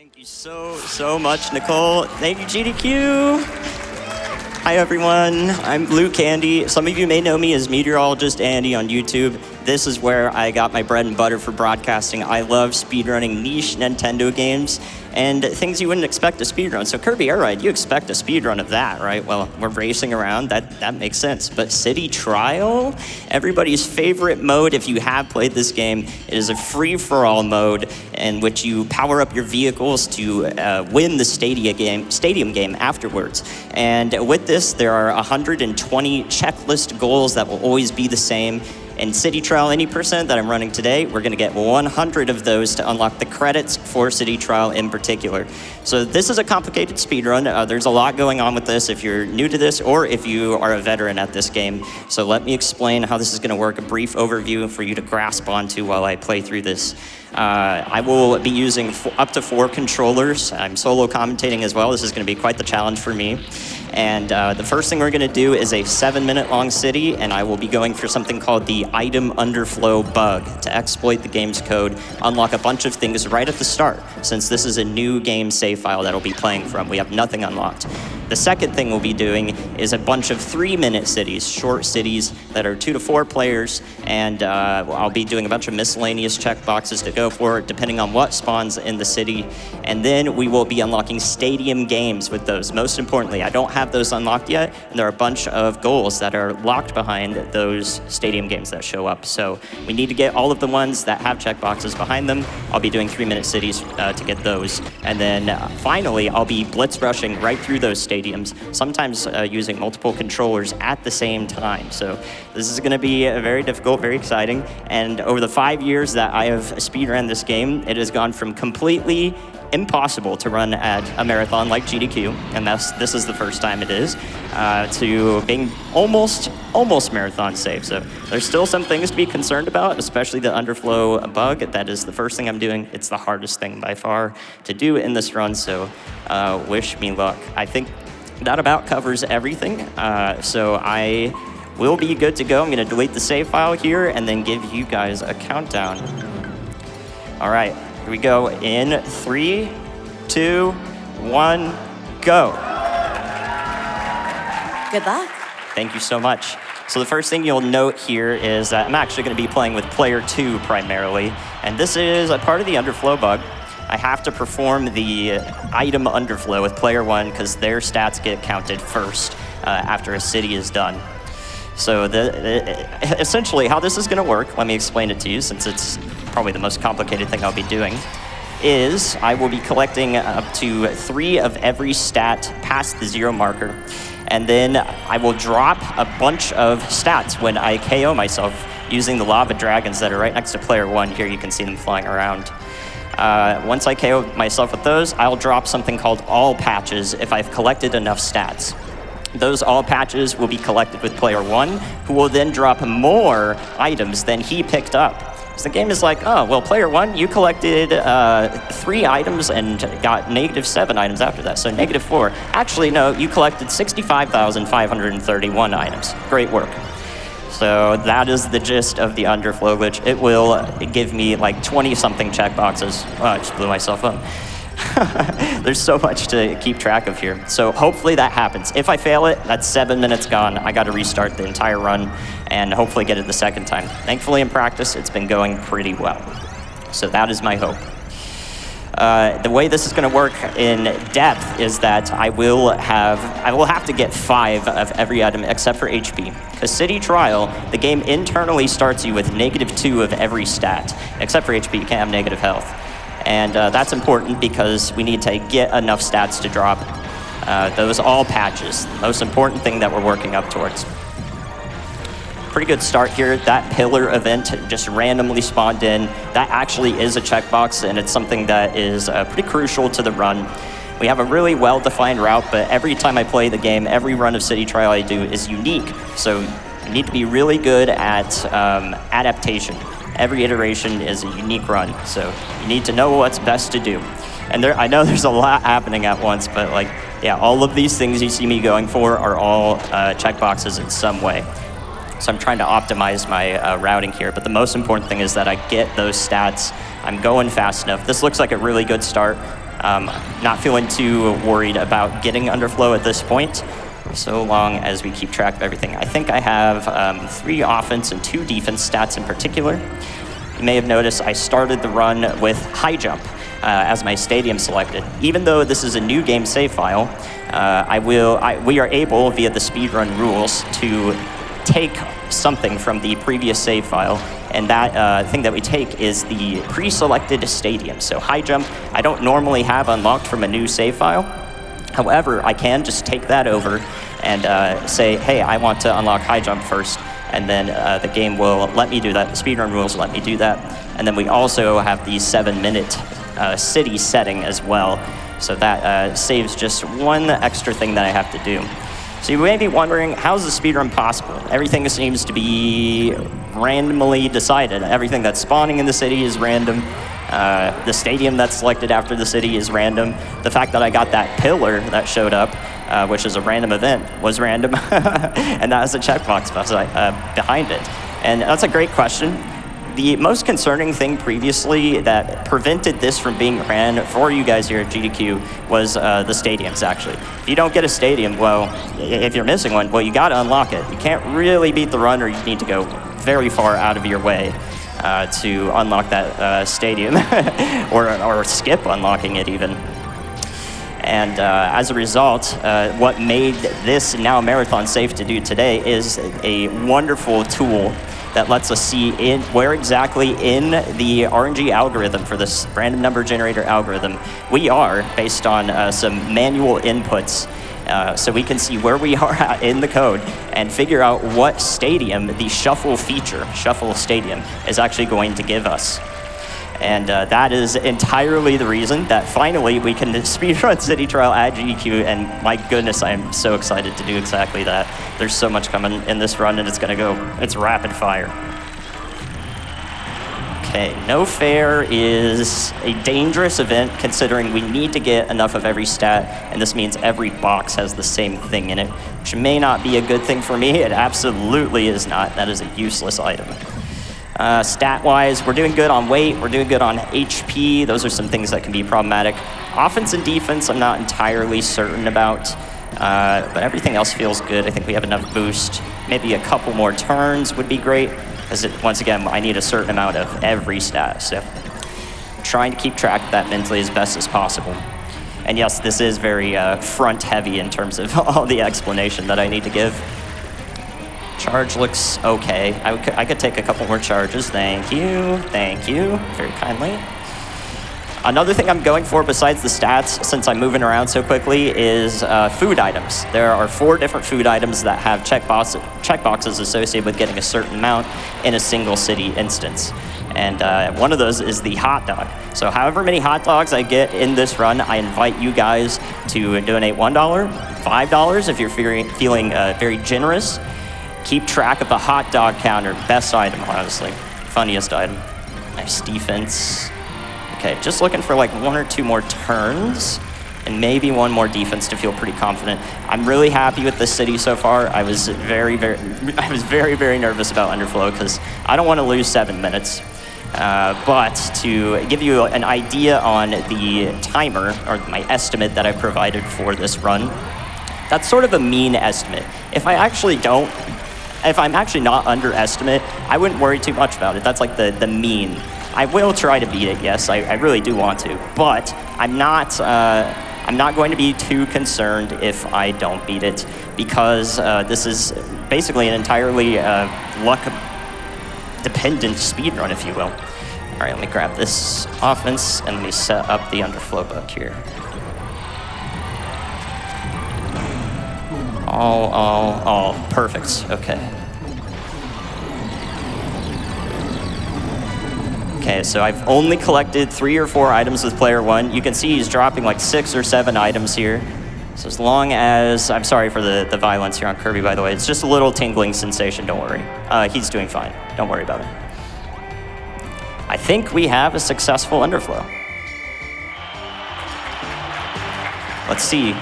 Thank you so much, Nichole. Thank you, GDQ. Hi, everyone. I'm Bluekandy. Some of you may know me as Meteorologist Andy on YouTube. This is where I got my bread and butter for broadcasting. I love speedrunning niche Nintendo games and things you wouldn't expect to speedrun. So Kirby Air Ride, you expect a speedrun of that, right? Well, we're racing around, that makes sense. But City Trial, everybody's favorite mode if you have played this game, it is a free-for-all mode in which you power up your vehicles to win the stadium game afterwards. And with this, there are 120 checklist goals that will always be the same. In City Trial Any Percent that I'm running today, we're gonna get 100 of those to unlock the credits for City Trial in particular. So this is a complicated speedrun. There's a lot going on with this if you're new to this or if you are a veteran at this game. So let me explain how this is gonna work, a brief overview for you to grasp onto while I play through this. I will be using up to 4 controllers. I'm solo commentating as well. This is gonna be quite the challenge for me. And the first thing we're gonna do is a 7-minute long city, and I will be going for something called the item underflow bug to exploit the game's code, unlock a bunch of things right at the start, since this is a new game save file that I'll be playing from. We have nothing unlocked. The second thing we'll be doing is a bunch of 3-minute cities, short cities that are 2 to 4 players, and I'll be doing a bunch of miscellaneous checkboxes to go for, depending on what spawns in the city. And then we will be unlocking stadium games with those. Most importantly, I don't have those unlocked yet, and there are a bunch of goals that are locked behind those stadium games that show up. So we need to get all of the ones that have checkboxes behind them. I'll be doing 3-minute cities to get those. And then finally, I'll be blitz rushing right through those stadiums, sometimes using multiple controllers at the same time. So this is gonna be very difficult, very exciting. And over the 5 years that I have speedrun this game, it has gone from completely impossible to run at a marathon like GDQ, and this is the first time it is, to being almost marathon safe. So there's still some things to be concerned about, especially the underflow bug. That is the first thing I'm doing. It's the hardest thing by far to do in this run, so wish me luck. I think that about covers everything, so I will be good to go. I'm gonna delete the save file here and then give you guys a countdown. All right. Here we go in 3, 2, 1, go. Good luck. Thank you so much. So the first thing you'll note here is that I'm actually going to be playing with player 2 primarily, and this is a part of the underflow bug. I have to perform the item underflow with player 1 because their stats get counted first after a city is done. So essentially how this is gonna work, let me explain it to you since it's probably the most complicated thing I'll be doing, is I will be collecting up to 3 of every stat past the 0 marker. And then I will drop a bunch of stats when I KO myself using the lava dragons that are right next to player 1. Here you can see them flying around. Once I KO myself with those, I'll drop something called all patches if I've collected enough stats. Those all patches will be collected with player 1, who will then drop more items than he picked up. So the game is like, oh, well, player 1, you collected 3 items and got -7 items after that, so -4. Actually, no, you collected 65,531 items. Great work. So that is the gist of the underflow glitch. It will give me like 20-something checkboxes. Oh, I just blew myself up. There's so much to keep track of here. So hopefully that happens. If I fail it, that's 7 minutes gone. I got to restart the entire run and hopefully get it the second time. Thankfully in practice, it's been going pretty well. So that is my hope. The way this is going to work in depth is that I will have to get 5 of every item except for HP. Because City Trial, the game internally starts you with -2 of every stat. Except for HP, you can't have negative health. And that's important because we need to get enough stats to drop those all patches. The most important thing that we're working up towards. Pretty good start here. That pillar event just randomly spawned in. That actually is a checkbox, and it's something that is pretty crucial to the run. We have a really well-defined route, but every time I play the game, every run of City Trial I do is unique. So you need to be really good at adaptation. Every iteration is a unique run, so you need to know what's best to do. And I know there's a lot happening at once, but like, yeah, all of these things you see me going for are all checkboxes in some way. So I'm trying to optimize my routing here, but the most important thing is that I get those stats. I'm going fast enough. This looks like a really good start. Not feeling too worried about getting underflow at this point, so long as we keep track of everything. I think I have 3 offense and 2 defense stats in particular. You may have noticed I started the run with high jump as my stadium selected. Even though this is a new game save file, we are able, via the speedrun rules, to take something from the previous save file, and that thing that we take is the pre-selected stadium. So high jump, I don't normally have unlocked from a new save file. However, I can just take that over and say, hey, I want to unlock high jump first, and then the game will let me do that. The speedrun rules let me do that. And then we also have the 7-minute city setting as well. So that saves just one extra thing that I have to do. So you may be wondering, how is the speedrun possible? Everything seems to be randomly decided. Everything that's spawning in the city is random. The stadium that's selected after the city is random. The fact that I got that pillar that showed up, which is a random event, was random. And that has a checkbox behind it. And that's a great question. The most concerning thing previously that prevented this from being ran for you guys here at GDQ was the stadiums, actually. If you don't get a stadium, well, if you're missing one, well, you got to unlock it. You can't really beat the run, or you need to go very far out of your way to unlock that stadium, or skip unlocking it even. And as a result, what made this now marathon safe to do today is a wonderful tool that lets us see where exactly in the RNG algorithm for this random number generator algorithm we are, based on some manual inputs. So we can see where we are at in the code and figure out what stadium the shuffle feature, shuffle stadium, is actually going to give us. And that is entirely the reason that finally we can speedrun City Trial at GDQ, and my goodness, I am so excited to do exactly that. There's so much coming in this run, and it's rapid fire. Okay, no fair is a dangerous event considering we need to get enough of every stat, and this means every box has the same thing in it, which may not be a good thing for me. It absolutely is not. That is a useless item. Stat-wise, we're doing good on weight, we're doing good on HP. Those are some things that can be problematic. Offense and defense, I'm not entirely certain about, but everything else feels good. I think we have enough boost. Maybe a couple more turns would be great, because once again, I need a certain amount of every stat. So I'm trying to keep track of that mentally as best as possible. And yes, this is very front-heavy in terms of all the explanation that I need to give. Charge looks okay. I could take a couple more charges. Thank you, very kindly. Another thing I'm going for besides the stats, since I'm moving around so quickly, is food items. There are 4 different food items that have checkboxes associated with getting a certain amount in a single city instance. And one of those is the hot dog. So however many hot dogs I get in this run, I invite you guys to donate $1, $5 if you're feeling very generous. Keep track of the hot dog counter. Best item, honestly. Funniest item. Nice defense. Okay, just looking for like 1 or 2 more turns and maybe 1 more defense to feel pretty confident. I'm really happy with this city so far. I was very nervous about underflow because I don't want to lose 7 minutes. But to give you an idea on the timer, or my estimate that I provided for this run, that's sort of a mean estimate. If I'm actually not underestimate, I wouldn't worry too much about it. That's like the mean. I will try to beat it, yes, I really do want to, but I'm not going to be too concerned if I don't beat it, because this is basically an entirely luck-dependent speedrun, if you will. All right, let me grab this offense and let me set up the underflow bug here. All, perfect, okay. Okay, so I've only collected 3 or 4 items with player 1. You can see he's dropping like 6 or 7 items here. So as long as, I'm sorry for the violence here on Kirby, by the way. It's just a little tingling sensation, don't worry. He's doing fine, don't worry about it. I think we have a successful underflow. Let's see.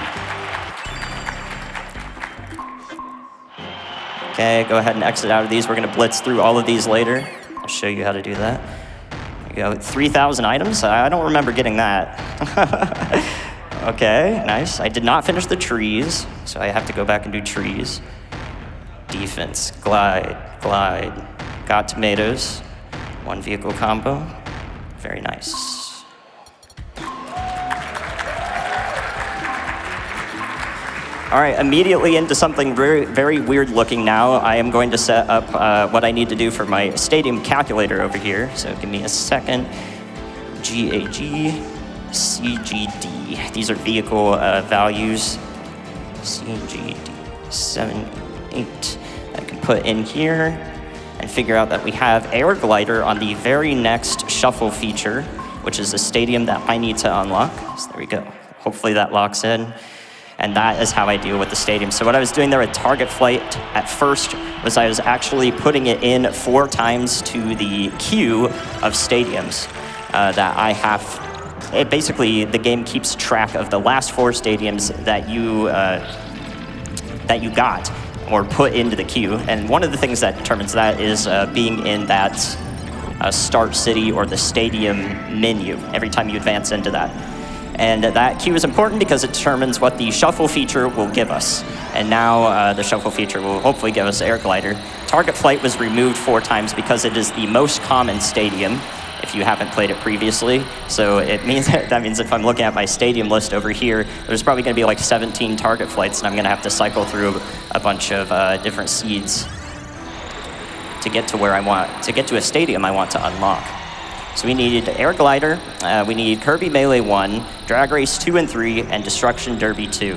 Okay, go ahead and exit out of these. We're gonna blitz through all of these later. I'll show you how to do that. You go 3,000 items? I don't remember getting that. Okay, nice. I did not finish the trees, so I have to go back and do trees. Defense, glide, glide. Got tomatoes. 1 vehicle combo. Very nice. All right, immediately into something very, very weird looking now. I am going to set up what I need to do for my stadium calculator over here. So give me a second. GAG, CGD. These are vehicle values. CGD, 7, 8. I can put in here and figure out that we have Air Glider on the very next shuffle feature, which is a stadium that I need to unlock. So there we go. Hopefully that locks in. And that is how I deal with the stadium. So what I was doing there with Target Flight at first was I was actually putting it in 4 times to the queue of stadiums that I have. Basically, the game keeps track of the last 4 stadiums that you got or put into the queue. And one of the things that determines that is being in that start city or the stadium menu every time you advance into that. And that queue is important because it determines what the shuffle feature will give us. And now the shuffle feature will hopefully give us Air Glider. Target Flight was removed 4 times because it is the most common stadium if you haven't played it previously. So it means that means if I'm looking at my stadium list over here, there's probably going to be like 17 Target Flights, and I'm going to have to cycle through a bunch of different seeds to get to where I want, to get to a stadium I want to unlock. So we need Air Glider, we need Kirby Melee 1, Drag Race 2 and 3, and Destruction Derby 2.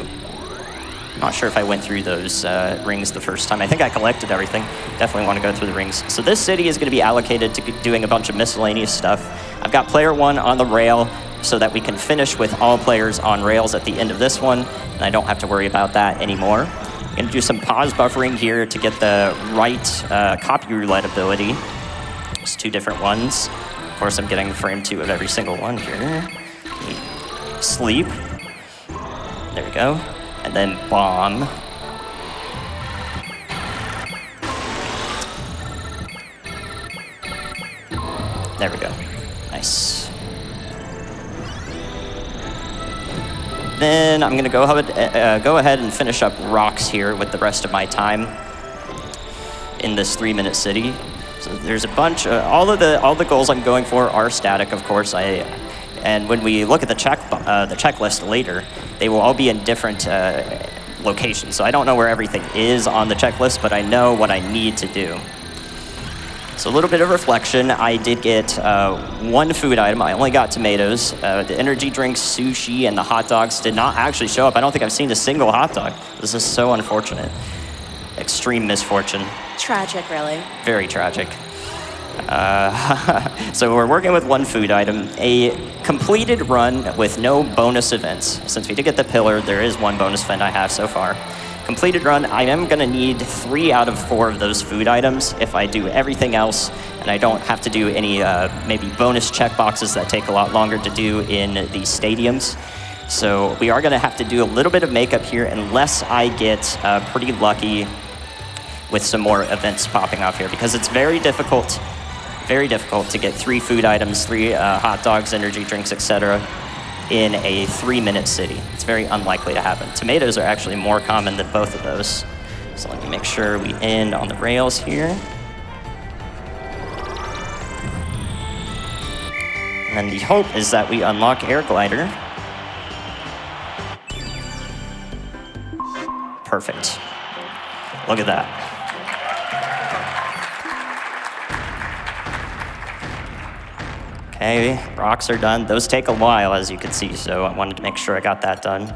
Not sure if I went through those rings the first time. I think I collected everything. Definitely want to go through the rings. So this city is going to be allocated to doing a bunch of miscellaneous stuff. I've got player 1 on the rail so that we can finish with all players on rails at the end of this one, and I don't have to worry about that anymore. I'm going to do some pause buffering here to get the right copy roulette ability. There's 2 different ones. Of course, I'm getting frame 2 of every single one here. Sleep. There we go. And then bomb. There we go. Nice. Then I'm going to go ahead and finish up rocks here with the rest of my time in this 3-minute city. So there's a bunch, all the goals I'm going for are static, of course. And when we look at the checklist later, they will all be in different locations. So I don't know where everything is on the checklist, but I know what I need to do. So a little bit of reflection. I did get 1 food item. I only got tomatoes. The energy drinks, sushi, and the hot dogs did not actually show up. I don't think I've seen a single hot dog. This is so unfortunate. Extreme misfortune. Tragic, really. Very tragic. So we're working with 1 food item. A completed run with no bonus events. Since we did get the pillar, there is 1 bonus event I have so far. Completed run, I am going to need 3 out of 4 of those food items if I do everything else, and I don't have to do any maybe bonus checkboxes that take a lot longer to do in the stadiums. So we are going to have to do a little bit of makeup here unless I get pretty lucky with some more events popping off here, because it's very difficult to get 3 food items, 3 hot dogs, energy drinks, etc. in a 3-minute city. It's very unlikely to happen. Tomatoes are actually more common than both of those. So let me make sure we end on the rails here. And then the hope is that we unlock Air Glider. Perfect. Look at that. Okay, rocks are done. Those take a while, as you can see, so I wanted to make sure I got that done.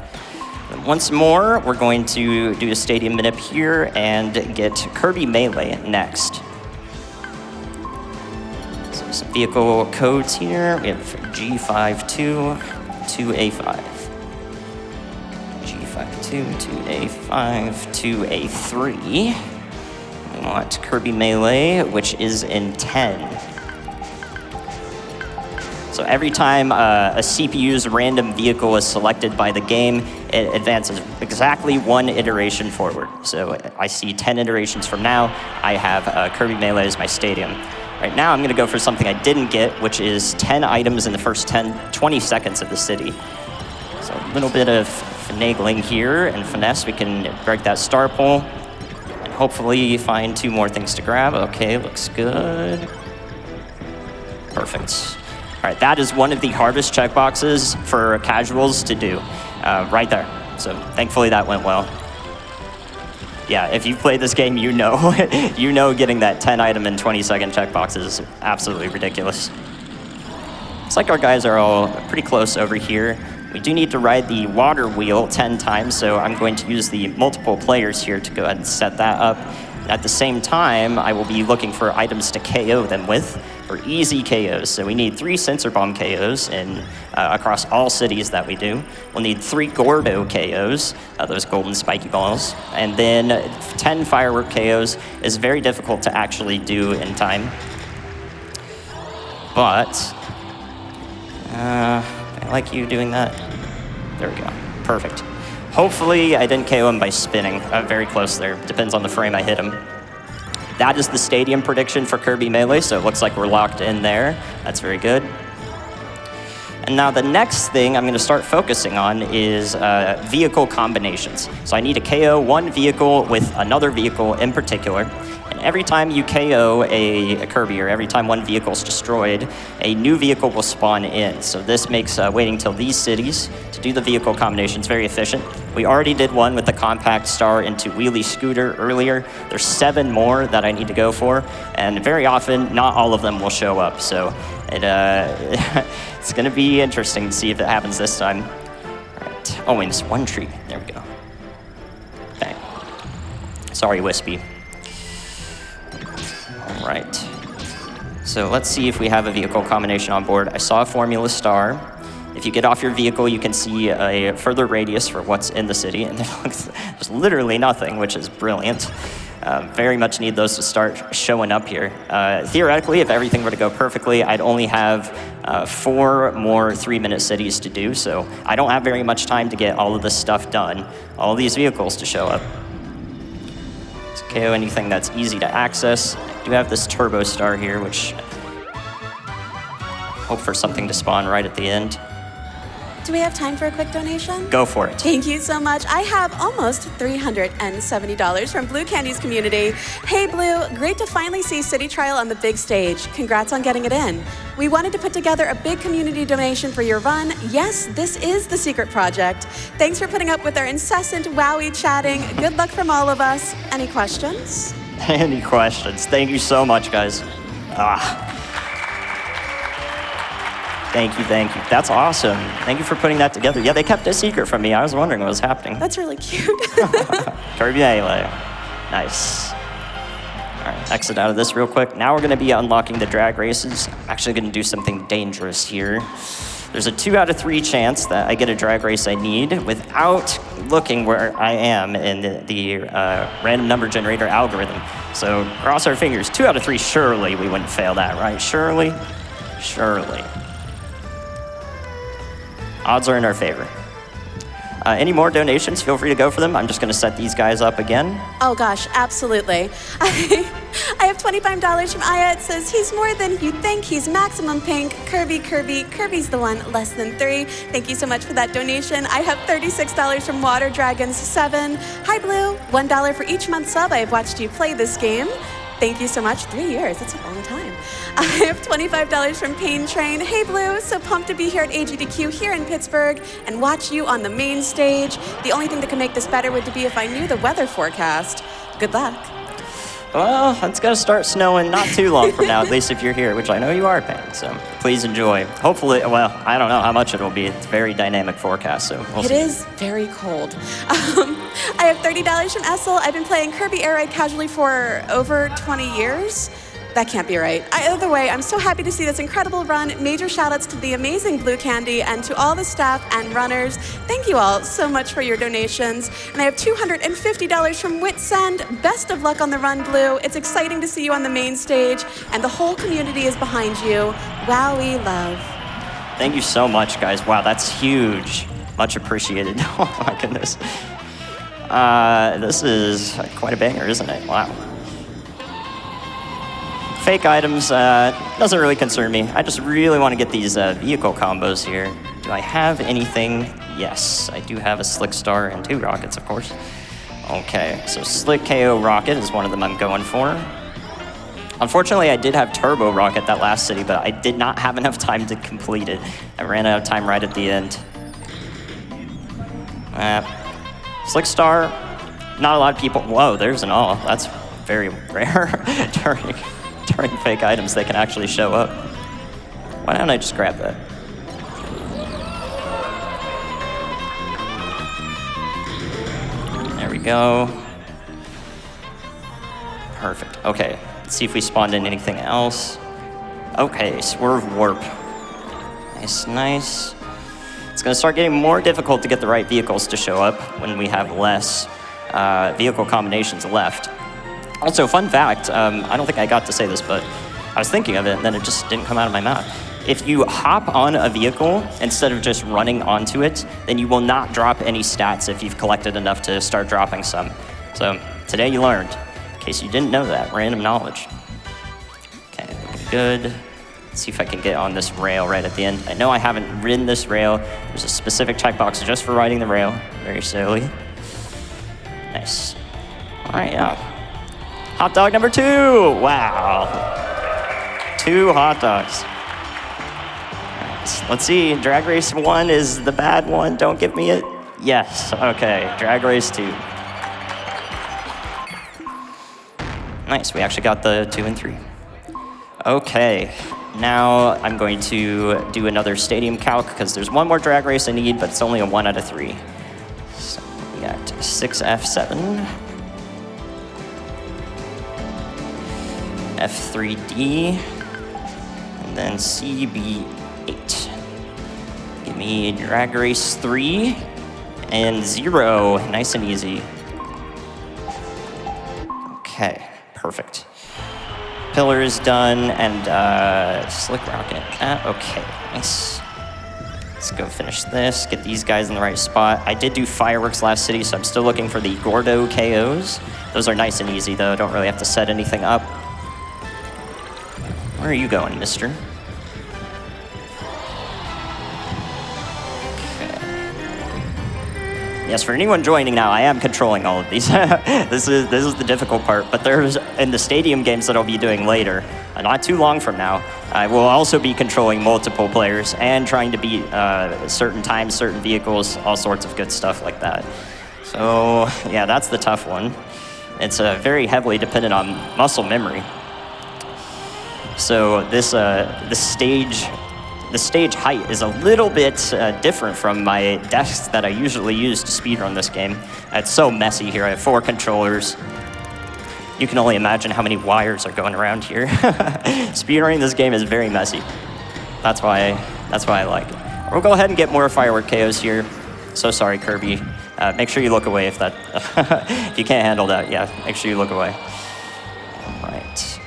And once more, we're going to do a stadium minute here and get Kirby Melee next. So some vehicle codes here. We have G52 2A5. G52 2A5 2A3. We want Kirby Melee, which is in 10. So every time a CPU's random vehicle is selected by the game, it advances exactly 1 iteration forward. So I see 10 iterations from now, I have Kirby Melee as my stadium. Right now, I'm gonna go for something I didn't get, which is 10 items in the first 20 seconds of the city. So a little bit of finagling here and finesse. We can break that star pole and hopefully find 2 more things to grab. Okay, looks good. Perfect. All right, that is one of the hardest checkboxes for casuals to do, right there. So thankfully that went well. Yeah, if you've played this game, you know, you know getting that 10 item and 20-second checkbox is absolutely ridiculous. Looks like our guys are all pretty close over here. We do need to ride the water wheel 10 times, so I'm going to use the multiple players here to go ahead and set that up. At the same time, I will be looking for items to KO them with, for easy KOs. So we need 3 sensor bomb KOs across all cities that we do. We'll need 3 Gordo KOs, those golden spiky balls. And then 10 firework KOs is very difficult to actually do in time. But, I like you doing that. There we go, perfect. Hopefully I didn't KO him by spinning, very close there. Depends on the frame I hit him. That is the stadium prediction for Kirby Melee, so it looks like we're locked in there. That's very good. And now the next thing I'm gonna start focusing on is vehicle combinations. So I need to KO one vehicle with another vehicle in particular. And every time you KO a Kirby, or every time one vehicle is destroyed, a new vehicle will spawn in. So this makes waiting till these cities to do the vehicle combinations very efficient. We already did one with the compact star into wheelie scooter earlier. There's 7 more that I need to go for, and very often, not all of them will show up. So it's gonna be interesting to see if it happens this time. All right, oh, and it's 1 tree, there we go. Bang. Sorry, Wispy. All right, so let's see if we have a vehicle combination on board. I saw a Formula Star. If you get off your vehicle, you can see a further radius for what's in the city, and there's literally nothing, which is brilliant. Very much need those to start showing up here. Theoretically, if everything were to go perfectly, I'd only have 4 more 3-minute cities to do, so I don't have very much time to get all of this stuff done, all these vehicles to show up. Let's KO anything that's easy to access. I do have this Turbo Star here, which hope for something to spawn right at the end. Do we have time for a quick donation? Go for it. Thank you so much. I have almost $370 from Bluekandy's community. Hey Blue, great to finally see City Trial on the big stage. Congrats on getting it in. We wanted to put together a big community donation for your run. Yes, this is the secret project. Thanks for putting up with our incessant wowie chatting. Good luck from all of us. Any questions? Any questions? Thank you so much, guys. Thank you, thank you. That's awesome. Thank you for putting that together. Yeah, they kept it secret from me. I was wondering what was happening. That's really cute. Kirby Melee. Nice. All right, exit out of this real quick. Now we're gonna be unlocking the drag races. I'm actually gonna do something dangerous here. There's a 2 out of 3 chance that I get a drag race I need without looking where I am in the random number generator algorithm. So cross our fingers. 2 out of 3, surely we wouldn't fail that, right? Surely, surely. Odds are in our favor. Any more donations, feel free to go for them. I'm just gonna set these guys up again. Oh gosh, absolutely. I have $25 from Aya. It says, he's more than you think, he's maximum pink. Kirby's the one, less than 3. Thank you so much for that donation. I have $36 from Water Dragons 7. Hi Blue, $1 for each month sub. I have watched you play this game. Thank you so much. 3 years, that's a long time. I have $25 from Pain Train. Hey Blue, so pumped to be here at AGDQ here in Pittsburgh and watch you on the main stage. The only thing that could make this better would be if I knew the weather forecast. Good luck. Well, it's gonna start snowing not too long from now, at least if you're here, which I know you are, Pain, so please enjoy. Hopefully, well, I don't know how much it'll be. It's a very dynamic forecast, so we'll see. It is very cold. I have $30 from Essel. I've been playing Kirby Air Ride casually for over 20 years. That can't be right. Either way, I'm so happy to see this incredible run. Major shout outs to the amazing Bluekandy and to all the staff and runners. Thank you all so much for your donations. And I have $250 from Whitsend. Best of luck on the run, Blue. It's exciting to see you on the main stage, and the whole community is behind you. Wow, we love. Thank you so much, guys. Wow, that's huge. Much appreciated. Oh my goodness. This is quite a banger, isn't it? Wow. fake items doesn't really concern me. I just really want to get these vehicle combos here. Do I have anything? Yes, I do have a Slick Star and 2 rockets, of course. Okay, so Slick KO Rocket is one of them I'm going for. Unfortunately, I did have Turbo Rocket that last city, but I did not have enough time to complete it. I ran out of time right at the end. Slick Star, not a lot of people. Whoa, there's an all. That's very rare. during fake items, they can actually show up. Why don't I just grab that? There we go. Perfect. Okay, let's see if we spawned in anything else. Okay, Swerve Warp. Nice, nice. It's gonna start getting more difficult to get the right vehicles to show up when we have less vehicle combinations left. Also, fun fact, I don't think I got to say this, but I was thinking of it and then it just didn't come out of my mouth. If you hop on a vehicle instead of just running onto it, then you will not drop any stats if you've collected enough to start dropping some. So today you learned, in case you didn't know that, random knowledge. Okay, good. Let's see if I can get on this rail right at the end. I know I haven't ridden this rail. There's a specific checkbox just for riding the rail. Very silly. Nice. All right, yeah. Hot dog number 2. Wow. 2 hot dogs. Let's see. Drag Race 1 is the bad one. Don't give me it. Yes. Okay. Drag Race 2. Nice. We actually got the 2 and 3. Okay. Now I'm going to do another stadium calc because there's one more drag race I need, but it's only a 1 out of 3. So we got 6F7. F3D, and then CB8. Give me Drag Race 3 and 0, nice and easy. Okay, perfect. Pillar is done, and Slick Rocket. Okay, nice. Let's go finish this, get these guys in the right spot. I did do fireworks last city, so I'm still looking for the Gordo KOs. Those are nice and easy, though. Don't really have to set anything up. Where are you going, mister? Okay. Yes, for anyone joining now, I am controlling all of these. This is the difficult part, but there's, in the stadium games that I'll be doing later, not too long from now, I will also be controlling multiple players and trying to beat certain times, certain vehicles, all sorts of good stuff like that. So, yeah, that's the tough one. It's very heavily dependent on muscle memory. So this stage height is a little bit different from my desks that I usually use to speedrun this game. It's so messy here. I have 4 controllers. You can only imagine how many wires are going around here. Speedrunning this game is very messy. That's why I like it. We'll go ahead and get more firework KOs here. So sorry, Kirby. Make sure you look away if that if you can't handle that. Yeah, make sure you look away. All right.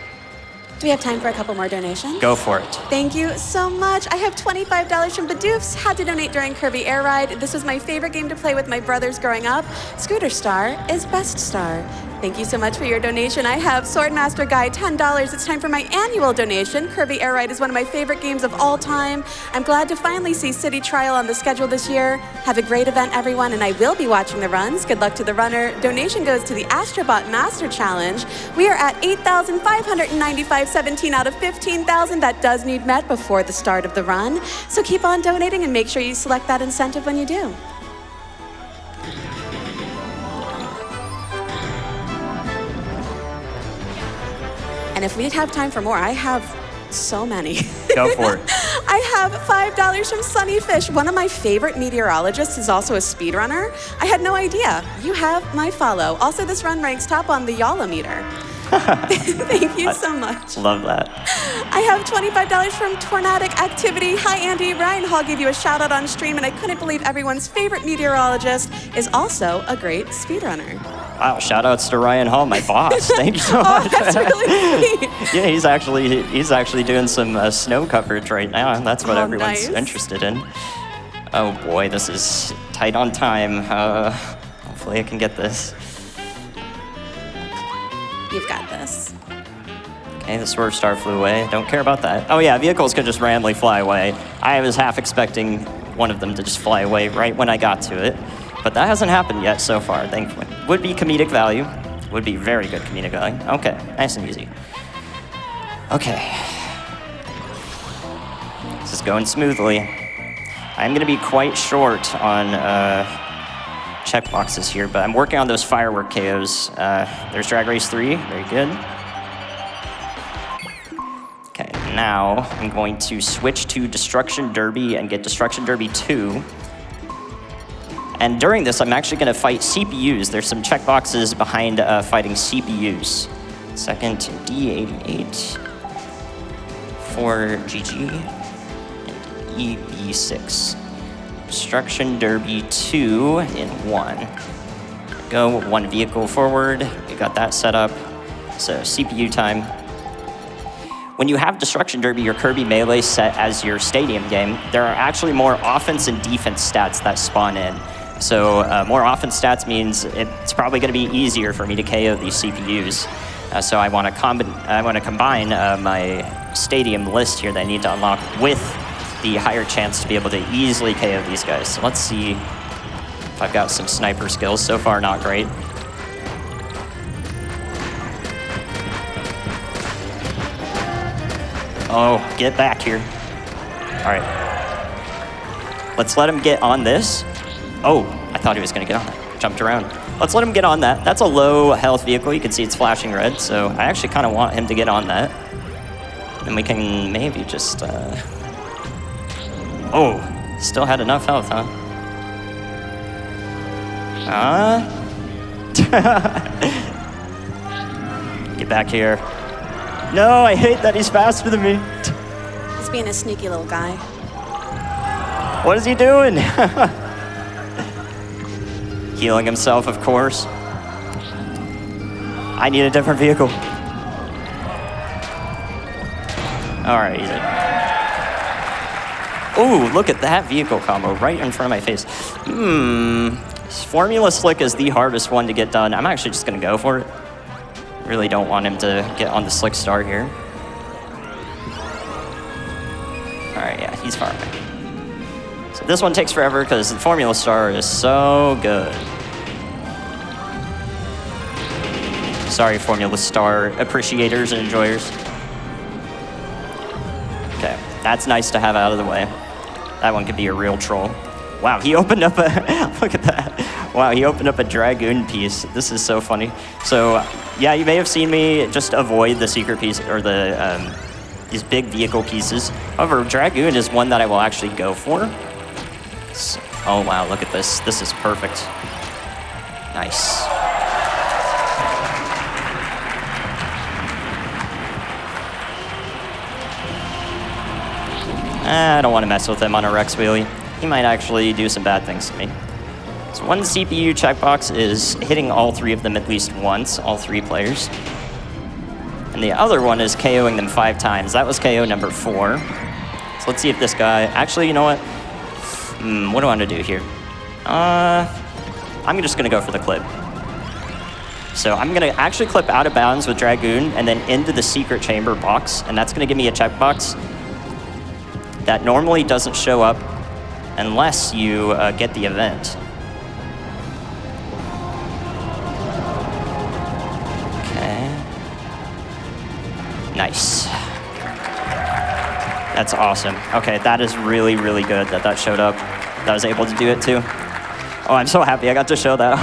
Do we have time for a couple more donations? Go for it. Thank you so much. I have $25 from Badoofs. Had to donate during Kirby Air Ride. This was my favorite game to play with my brothers growing up. Scooter Star is best star. Thank you so much for your donation. I have Swordmaster Guy, $10. It's time for my annual donation. Kirby Air Ride is one of my favorite games of all time. I'm glad to finally see City Trial on the schedule this year. Have a great event, everyone, and I will be watching the runs. Good luck to the runner. Donation goes to the Astrobot Master Challenge. We are at 8,595, 17 out of 15,000. That does need met before the start of the run. So keep on donating and make sure you select that incentive when you do. And if we'd have time for more, I have so many. Go for it. I have $5 from Sunnyfish. One of my favorite meteorologists is also a speedrunner. I had no idea. You have my follow. Also, this run ranks top on the Yalla meter. Thank you so much. Love that. I have $25 from Tornadic Activity. Hi, Andy. Ryan Hall gave you a shout out on stream, and I couldn't believe everyone's favorite meteorologist is also a great speedrunner. Wow, shout outs to Ryan Hall, my boss. Thank you so much. That's really sweet. Yeah, he's actually doing some snow coverage right now, and that's what everyone's interested in. Oh boy, this is tight on time. Hopefully I can get this. You've got this. Okay, the Swerve Star flew away. Don't care about that. Oh yeah, vehicles could just randomly fly away. I was half expecting one of them to just fly away right when I got to it. But that hasn't happened yet so far, thankfully. Would be comedic value. Would be very good comedic value. Okay, nice and easy. Okay. This is going smoothly. I'm gonna be quite short on checkboxes here, but I'm working on those firework KOs. There's Drag Race 3, very good. Okay, now I'm going to switch to Destruction Derby and get Destruction Derby 2. And during this, I'm actually gonna fight CPUs. There's some checkboxes behind fighting CPUs. Second, D88 for GG, and EB6. Destruction Derby 2 in 1. Go, 1 vehicle forward. We got that set up. So CPU time. When you have Destruction Derby or Kirby Melee set as your stadium game, there are actually more offense and defense stats that spawn in. So more offense stats means it's probably going to be easier for me to KO these CPUs. So I want to combine my stadium list here that I need to unlock with the higher chance to be able to easily KO these guys. So let's see if I've got some sniper skills. So far, not great. Oh, get back here. All right. Let's let him get on this. Oh, I thought he was gonna get on that. Jumped around. Let's let him get on that. That's a low health vehicle. You can see it's flashing red. So I actually kind of want him to get on that. And we can maybe just, oh, still had enough health, huh? Get back here. No, I hate that he's faster than me. He's being a sneaky little guy. What is he doing? Healing himself, of course. I need a different vehicle. All right, easy. Ooh, look at that vehicle combo right in front of my face. Formula Slick is the hardest one to get done. I'm actually just gonna go for it. Really don't want him to get on the Slick Star here. All right, yeah, he's far away. So this one takes forever because the Formula Star is so good. Sorry, Formula Star appreciators and enjoyers. Okay, that's nice to have out of the way. That one could be a real troll. Wow, he opened up a, look at that. Wow, he opened up a Dragoon piece. This is so funny. So, yeah, you may have seen me just avoid the secret piece, or the these big vehicle pieces. However, Dragoon is one that I will actually go for. So, oh, wow, look at this. This is perfect. Nice. I don't want to mess with him on a Rex wheelie. He might actually do some bad things to me. So one CPU checkbox is hitting all 3 of them at least once, all 3 players. And the other one is KOing them 5 times. That was KO number 4. So let's see if this guy, actually, you know what? What do I want to do here? I'm just gonna go for the clip. So I'm gonna actually clip out of bounds with Dragoon and then into the secret chamber box, and that's gonna give me a checkbox that normally doesn't show up unless you get the event. Okay. Nice. That's awesome. Okay, that is really, really good that that showed up. That I was able to do it too. Oh, I'm so happy I got to show that.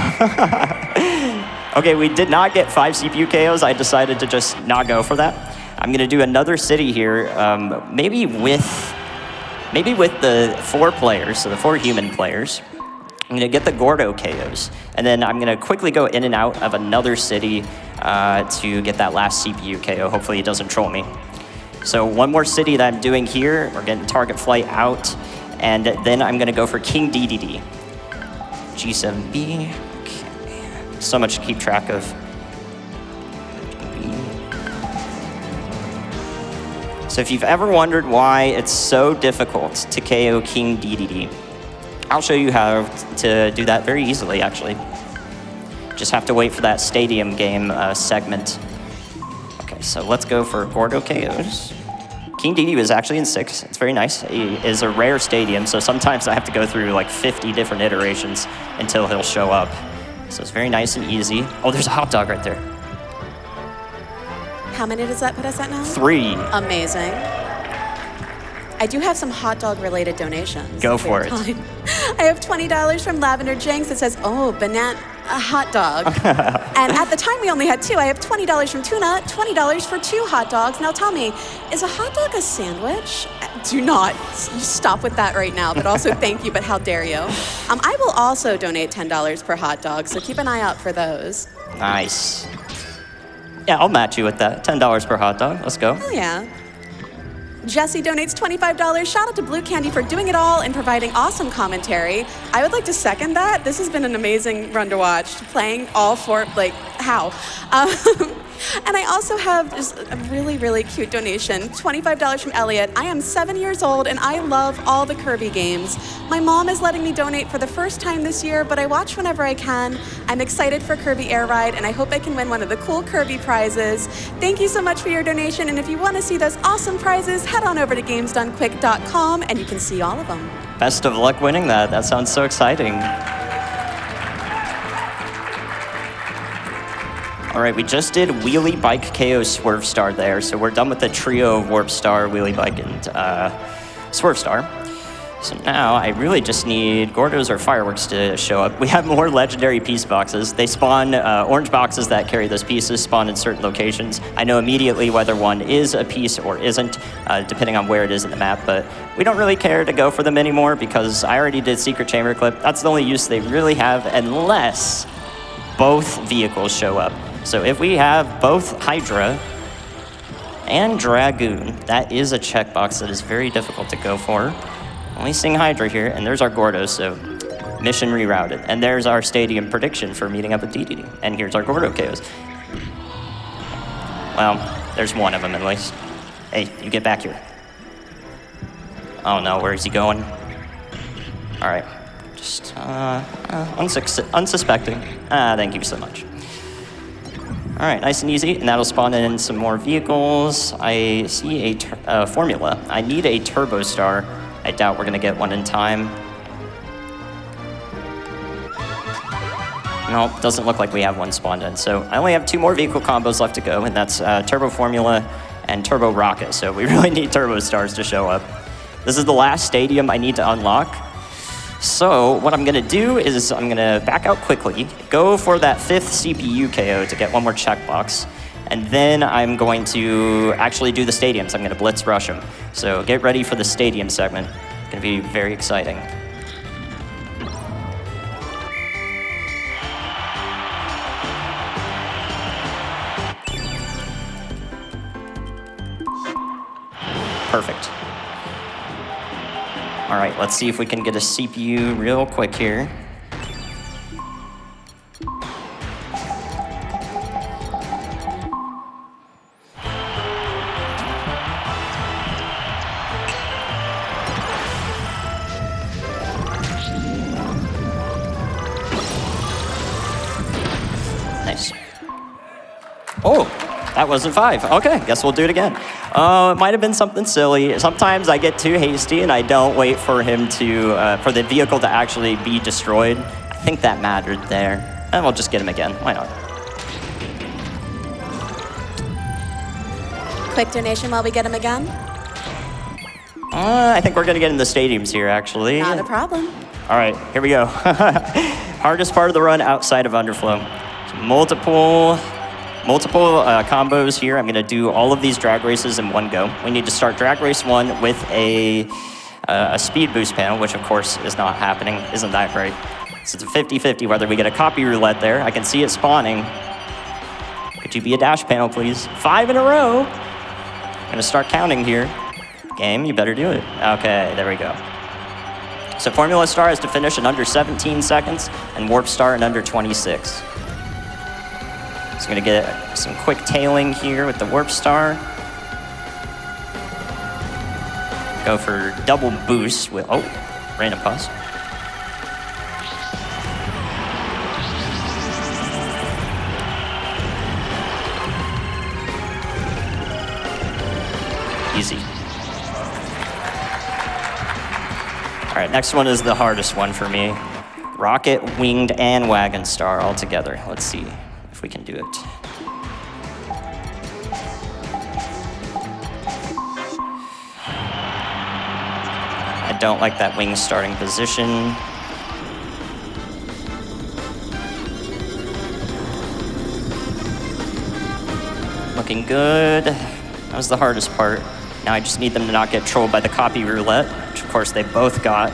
Okay, we did not get 5 CPU KOs. I decided to just not go for that. I'm gonna do another city here, maybe with the 4 players, so the 4 human players. I'm gonna get the Gordo KOs, and then I'm gonna quickly go in and out of another city to get that last CPU KO. Hopefully it doesn't troll me. So one more city that I'm doing here, we're getting target flight out, and then I'm gonna go for King DDD. G7B, okay. So much to keep track of. So if you've ever wondered why it's so difficult to KO King DDD, I'll show you how to do that very easily, actually. Just have to wait for that stadium game segment. Okay, so let's go for Gordo KOs. King Dedede was actually in 6. It's very nice. It is a rare stadium, so sometimes I have to go through like 50 different iterations until he'll show up. So it's very nice and easy. Oh, there's a hot dog right there. How many does that put us at now? 3. Amazing. I do have some hot dog related donations. Go for it. I have $20 from Lavender Jinx that says, oh, banana hot dog. And at the time we only had 2. I have $20 from Tuna, $20 for 2 hot dogs. Now tell me, is a hot dog a sandwich? Do not stop with that right now, but also thank you, but how dare you. I will also donate $10 per hot dog, so keep an eye out for those. Nice. Yeah, I'll match you with that. $10 per hot dog. Let's go. Oh yeah. Jesse donates $25. Shout out to Bluekandy for doing it all and providing awesome commentary. I would like to second that. This has been an amazing run to watch. Playing all 4, like, how? And I also have just a really, really cute donation, $25 from Elliot. I am 7 years old and I love all the Kirby games. My mom is letting me donate for the first time this year, but I watch whenever I can. I'm excited for Kirby Air Ride and I hope I can win one of the cool Kirby prizes. Thank you so much for your donation, and if you want to see those awesome prizes, head on over to gamesdonequick.com and you can see all of them. Best of luck winning that. That sounds so exciting. All right, we just did Wheelie Bike KO Swerve Star there, so we're done with the trio of Warp Star, Wheelie Bike, and Swerve Star. So now I really just need Gordos or Fireworks to show up. We have more legendary piece boxes. They spawn, orange boxes that carry those pieces spawn in certain locations. I know immediately whether one is a piece or isn't, depending on where it is in the map, but we don't really care to go for them anymore because I already did Secret Chamber Clip. That's the only use they really have unless both vehicles show up. So if we have both Hydra and Dragoon, that is a checkbox that is very difficult to go for. Only seeing Hydra here, and there's our Gordo, so mission rerouted. And there's our stadium prediction for meeting up with Dedede. And here's our Gordo KOs. Well, there's one of them at least. Hey, you get back here. Oh no, where is he going? All right, just unsuspecting. Thank you so much. All right, nice and easy, and that'll spawn in some more vehicles. I see a formula. I need a Turbo Star. I doubt we're gonna get one in time. No, doesn't look like we have one spawned in. So I only have 2 more vehicle combos left to go, and that's Turbo Formula and Turbo Rocket. So we really need Turbo Stars to show up. This is the last stadium I need to unlock. So what I'm gonna do is I'm gonna back out quickly, go for that 5th CPU KO to get one more checkbox, and then I'm going to actually do the stadiums. I'm gonna blitz rush them. So get ready for the stadium segment. It's gonna be very exciting. Perfect. All right, let's see if we can get a CPU real quick here. Nice. Oh, that wasn't 5. Okay, guess we'll do it again. It might have been something silly. Sometimes I get too hasty and I don't wait for him to, for the vehicle to actually be destroyed. I think that mattered there. And we'll just get him again. Why not? Quick donation while we get him again. I think we're gonna get in the stadiums here, actually. Not a problem. All right, here we go. Hardest part of the run outside of Underflow. So multiple combos here. I'm gonna do all of these drag races in one go. We need to start drag race 1 with a speed boost panel, which of course is not happening. Isn't that great? So it's a 50-50 whether we get a copy roulette there. I can see it spawning. Could you be a dash panel, please? 5 in a row. I'm gonna start counting here. Game, you better do it. Okay, there we go. So Formula Star has to finish in under 17 seconds and Warp Star in under 26. So I'm gonna get some quick tailing here with the Warp Star. Go for double boost with, oh, random pause. easy. All right, next one is the hardest one for me. Rocket, Winged, and Wagon Star all together. Let's see if we can do it. I don't like that wing starting position. Looking good. That was the hardest part. Now I just need them to not get trolled by the copy roulette, which of course they both got.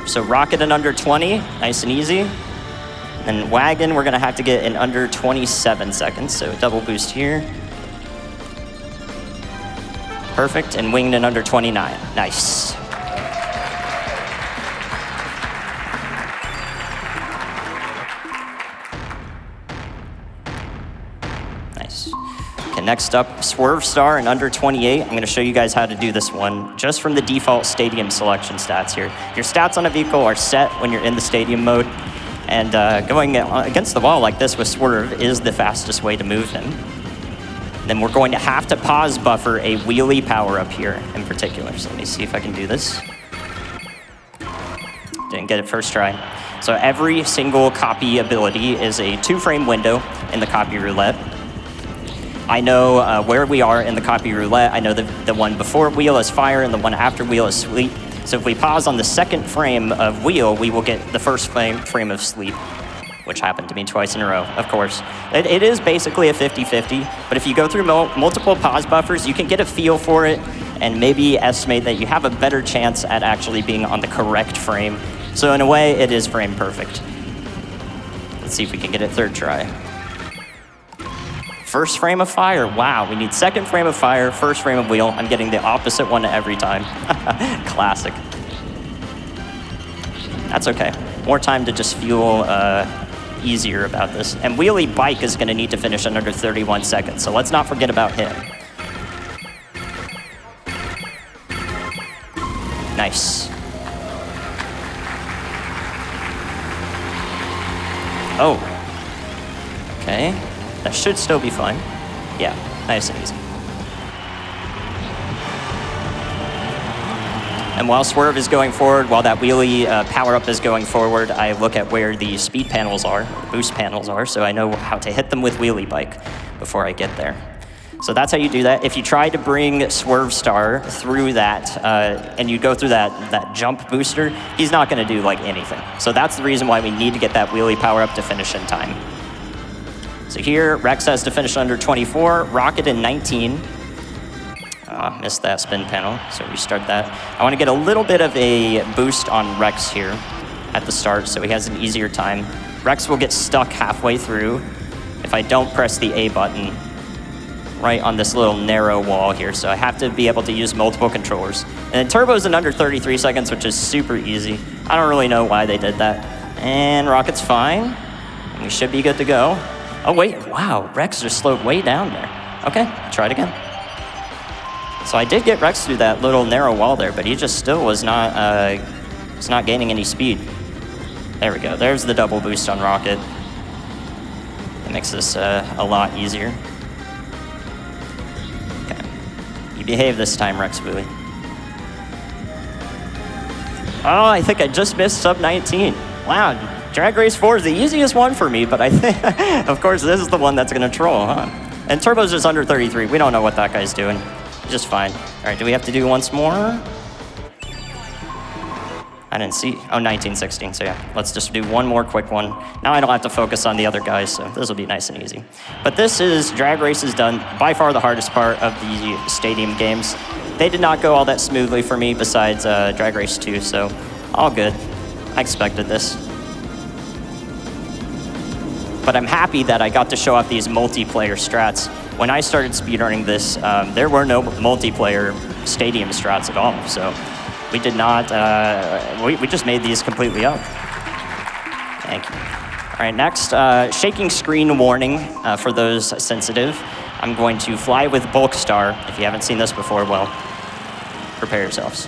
So rocket in under 20, nice and easy. And wagon, we're gonna have to get in under 27 seconds, so double boost here. Perfect, and winged in under 29, nice. Nice. Okay, next up, Swerve Star in under 28. I'm gonna show you guys how to do this one just from the default stadium selection stats here. Your stats on a vehicle are set when you're in the stadium mode, and going against the wall like this with Swerve is the fastest way to move him. Then we're going to have to pause buffer a wheelie power up here in particular. So let me see if I can do this. Didn't get it first try. So every single copy ability is a 2-frame window in the copy roulette. I know where we are in the copy roulette. I know the one before wheel is fire and the one after wheel is sleep. So if we pause on the second frame of wheel, we will get the first frame of sleep, which happened to me twice in a row, of course. It is basically a 50-50, but if you go through multiple pause buffers, you can get a feel for it and maybe estimate that you have a better chance at actually being on the correct frame. So in a way, it is frame perfect. Let's see if we can get it third try. First frame of fire, wow. We need second frame of fire, first frame of wheel. I'm getting the opposite one every time. Classic. That's okay. More time to just feel easier about this. And wheelie bike is gonna need to finish in under 31 seconds, so let's not forget about him. Nice. Oh. Okay. That should still be fine. Yeah, nice and easy. And while Swerve is going forward, while that wheelie power-up is going forward, I look at where the speed panels are, boost panels are, so I know how to hit them with wheelie bike before I get there. So that's how you do that. If you try to bring Swerve Star through that, and you go through that jump booster, he's not gonna do like anything. So that's the reason why we need to get that wheelie power-up to finish in time. So here, Rex has to finish under 24, Rocket in 19. Missed that spin panel, so restart that. I want to get a little bit of a boost on Rex here at the start, so he has an easier time. Rex will get stuck halfway through if I don't press the A button right on this little narrow wall here, so I have to be able to use multiple controllers. And then Turbo's in under 33 seconds, which is super easy. I don't really know why they did that. And Rocket's fine. We should be good to go. Oh wait, wow, Rex just slowed way down there. Okay, try it again. So I did get Rex through that little narrow wall there, but he just still was not gaining any speed. There we go, there's the double boost on Rocket. It makes this a lot easier. Okay, you behave this time, Rex Bowie. Oh, I think I just missed sub 19. Wow. Drag Race 4 is the easiest one for me, but I think, of course, this is the one that's gonna troll, huh? And Turbo's just under 33. We don't know what that guy's doing. He's just fine. All right, do we have to do once more? I didn't see. Oh, 1916, so yeah. Let's just do one more quick one. Now I don't have to focus on the other guys, so this will be nice and easy. But this is, Drag Race is done, by far the hardest part of the stadium games. They did not go all that smoothly for me besides Drag Race 2, so all good. I expected this. But I'm happy that I got to show off these multiplayer strats. When I started speedrunning this, there were no multiplayer stadium strats at all. So we did not, we just made these completely up. Thank you. All right, next, shaking screen warning for those sensitive. I'm going to fly with Bulk Star. If you haven't seen this before, well, prepare yourselves.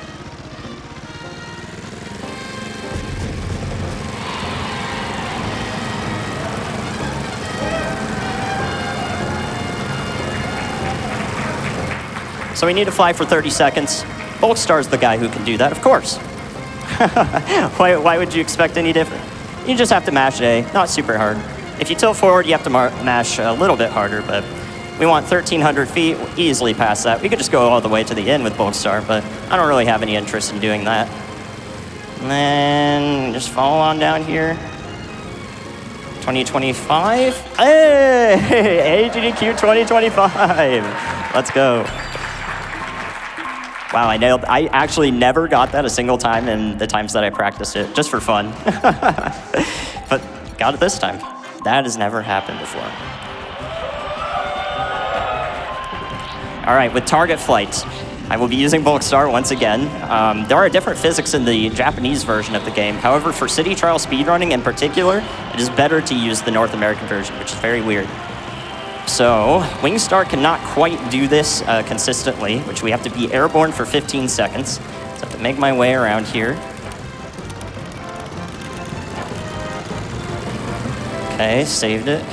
So we need to fly for 30 seconds. Bulk Star's the guy who can do that, of course. Why would you expect any different? You just have to mash A, not super hard. If you tilt forward, you have to mash a little bit harder, but we want 1,300 feet, easily past that. We could just go all the way to the end with Bulk Star, but I don't really have any interest in doing that. And then just follow on down here. 2025. Hey, AGDQ 2025. Let's go. Wow, I nailed. I actually never got that a single time in the times that I practiced it, just for fun. But got it this time. That has never happened before. All right, with target flight, I will be using Bulk Star once again. There are different physics in the Japanese version of the game. However, for city trial speedrunning in particular, it is better to use the North American version, which is very weird. So, Wingstar cannot quite do this consistently, which we have to be airborne for 15 seconds. So I have to make my way around here. Okay, saved it.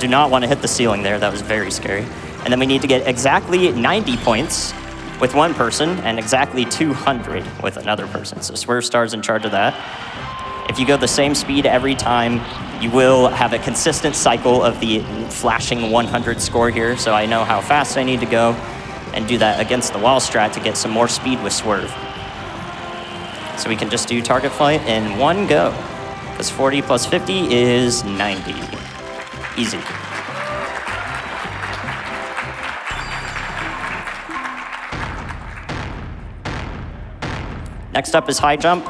Do not want to hit the ceiling there. That was very scary. And then we need to get exactly 90 points with one person and exactly 200 with another person. So Swerve Star's in charge of that. If you go the same speed every time, you will have a consistent cycle of the flashing 100 score here. So I know how fast I need to go and do that against the wall strat to get some more speed with Swerve. So we can just do target flight in one go. Because 40 plus 50 is 90. Easy. Next up is high jump.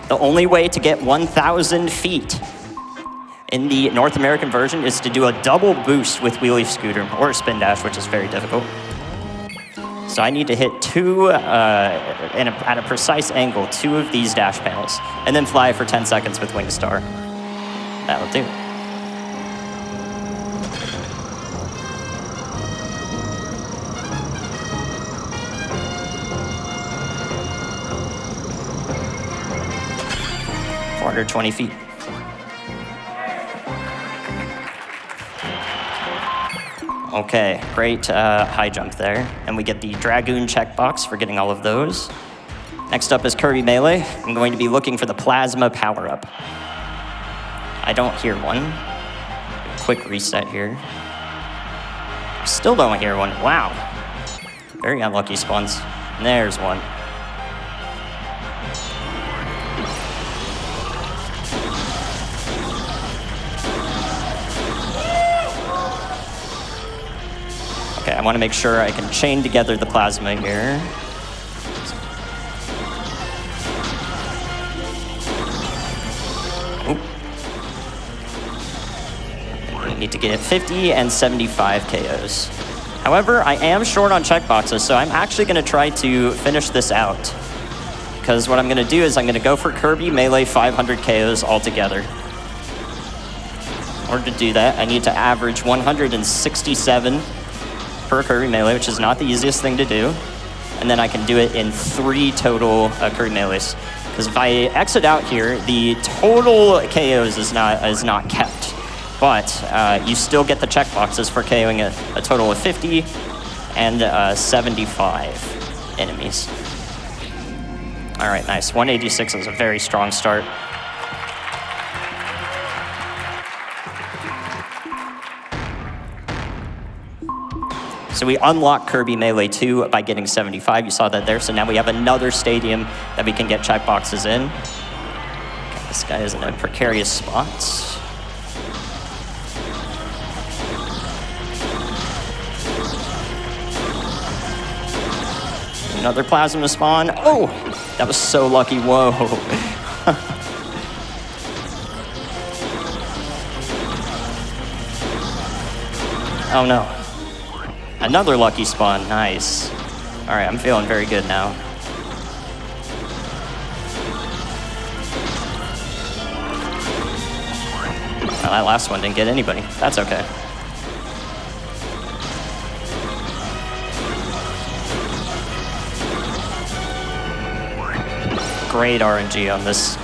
The only way to get 1,000 feet in the North American version is to do a double boost with wheelie scooter or a spin dash, which is very difficult. So I need to hit two, at a precise angle, 2 of these dash panels, and then fly for 10 seconds with Wingstar. That'll do. Under 20 feet. Okay, great high jump there. And we get the Dragoon checkbox for getting all of those. Next up is Kirby Melee. I'm going to be looking for the Plasma power-up. I don't hear one. Quick reset here. Still don't hear one. Wow. Very unlucky spawns. And there's one. Okay, I want to make sure I can chain together the plasma here. Oop. We need to get 50 and 75 KOs. However, I am short on checkboxes, so I'm actually going to try to finish this out. Because what I'm going to do is I'm going to go for Kirby Melee 500 KOs altogether. In order to do that, I need to average 167 per Kirby Melee, which is not the easiest thing to do. And then I can do it in 3 total Kirby Melees. Because if I exit out here, the total KOs is not kept. But you still get the checkboxes for KOing a total of 50 and 75 enemies. All right, nice. 186 is a very strong start. So we unlock Kirby Melee 2 by getting 75. You saw that there. So now we have another stadium that we can get checkboxes in. Okay, this guy is in a precarious spot. Another plasma spawn. Oh, that was so lucky. Whoa. Oh no. Another lucky spawn, nice. All right, I'm feeling very good now. Well, that last one didn't get anybody. That's okay. Great RNG on this.